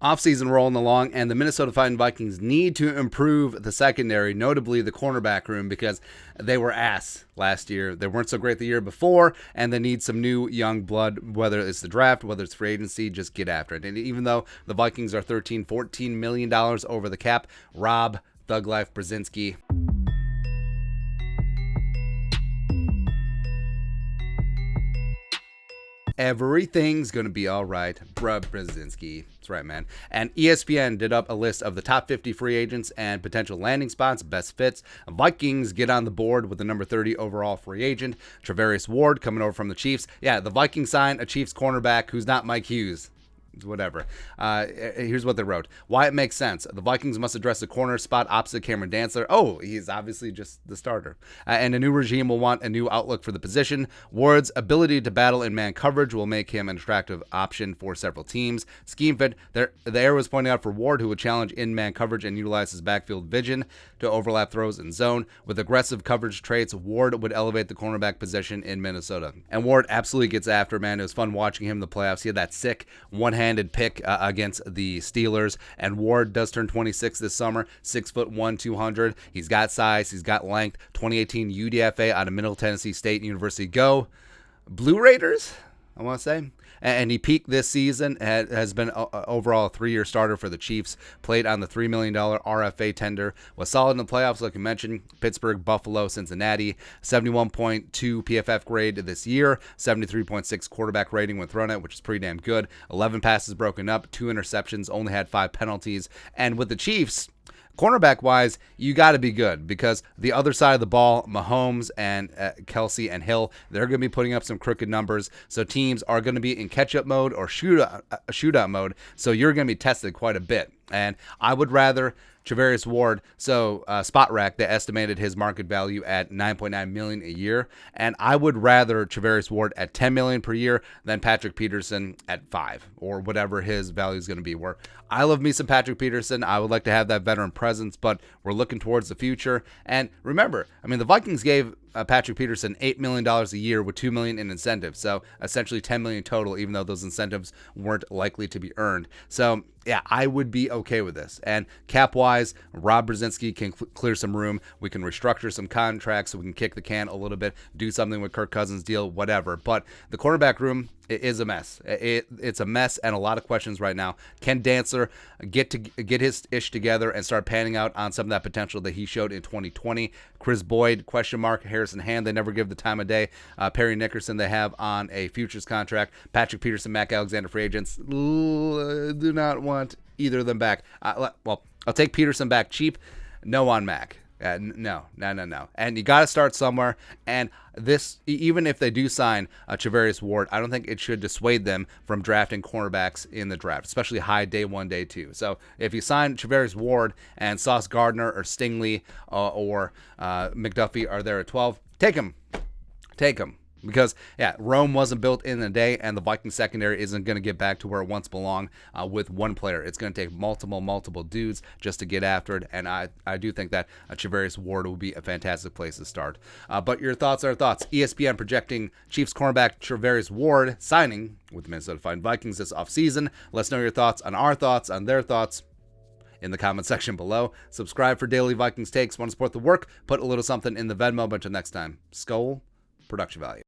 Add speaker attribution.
Speaker 1: Offseason rolling along, and the Minnesota Vikings need to improve the secondary, notably the cornerback room, because they were ass last year. They weren't so great the year before, and they need some new young blood, whether it's the draft, whether it's free agency, just get after it. And even though the Vikings are $14 million over the cap, Rob Thug Life Brzezinski. Everything's going to be all right, bruh, Brzezinski. That's right, man. And ESPN did up a list of the top 50 free agents and potential landing spots, best fits. Vikings get on the board with the number 30 overall free agent, Chavarius Ward, coming over from the Chiefs. Yeah, the Vikings sign a Chiefs cornerback who's not Mike Hughes. Whatever. Here's what they wrote. Why it makes sense. The Vikings must address the corner spot opposite Cameron Dantzler. Oh, he's obviously just the starter. And a new regime will want a new outlook for the position. Ward's ability to battle in man coverage will make him an attractive option for several teams. Scheme fit. The air was pointed out for Ward, who would challenge in man coverage and utilize his backfield vision to overlap throws in zone. With aggressive coverage traits, Ward would elevate the cornerback position in Minnesota. And Ward absolutely gets after, man. It was fun watching him in the playoffs. He had that sick one-handed pick against the Steelers, and Ward does turn 26 this summer, 6'1", 200. He's got size, he's got length. 2018 UDFA out of Middle Tennessee State University. Go Blue Raiders, I want to say. And he peaked this season, has been overall a 3-year starter for the Chiefs, played on the $3 million RFA tender, was solid in the playoffs, like you mentioned, Pittsburgh, Buffalo, Cincinnati, 71.2 PFF grade this year, 73.6 quarterback rating when thrown at, which is pretty damn good, 11 passes broken up, 2 interceptions, only had 5 penalties, and with the Chiefs, cornerback-wise, you got to be good because the other side of the ball, Mahomes and Kelsey and Hill, they're going to be putting up some crooked numbers. So teams are going to be in catch-up mode or shootout mode. So you're going to be tested quite a bit. And I would rather Chavarius Ward, so Spot Rack, they estimated his market value at $9.9 million a year, and I would rather Chavarius Ward at $10 million per year than Patrick Peterson at $5 million or whatever his value is going to be. Where I love me some Patrick Peterson, I would like to have that veteran presence, but we're looking towards the future. And remember, I mean, the Vikings gave Patrick Peterson $8 million a year with $2 million in incentives, so essentially $10 million total, even though those incentives weren't likely to be earned. So yeah, I would be okay with this. And cap-wise, Rob Brzezinski can clear some room. We can restructure some contracts so we can kick the can a little bit, do something with Kirk Cousins' deal, whatever. But the quarterback room is a mess. It's a mess and a lot of questions right now. Can Dantzler get his ish together and start panning out on some of that potential that he showed in 2020? Chris Boyd, question mark. Harrison Hand, they never give the time of day. Perry Nickerson, they have on a futures contract. Patrick Peterson, Mac Alexander, free agents. Do not want either of them back. Well, I'll take Peterson back cheap. No on Mac. No. And you got to start somewhere. And this, even if they do sign Chavarius Ward, I don't think it should dissuade them from drafting cornerbacks in the draft, especially high day 1, day 2. So if you sign Chavarius Ward and Sauce Gardner or Stingley or McDuffie are there at 12, take them. Because, yeah, Rome wasn't built in a day, and the Viking secondary isn't going to get back to where it once belonged with one player. It's going to take multiple dudes just to get after it, and I do think that Chavarius Ward will be a fantastic place to start. But your thoughts are thoughts. ESPN projecting Chiefs cornerback Chavarius Ward signing with the Minnesota Vikings this offseason. Let us know your thoughts on our thoughts, on their thoughts, in the comment section below. Subscribe for daily Vikings takes. Want to support the work? Put a little something in the Venmo. But until next time, Skull Production Value.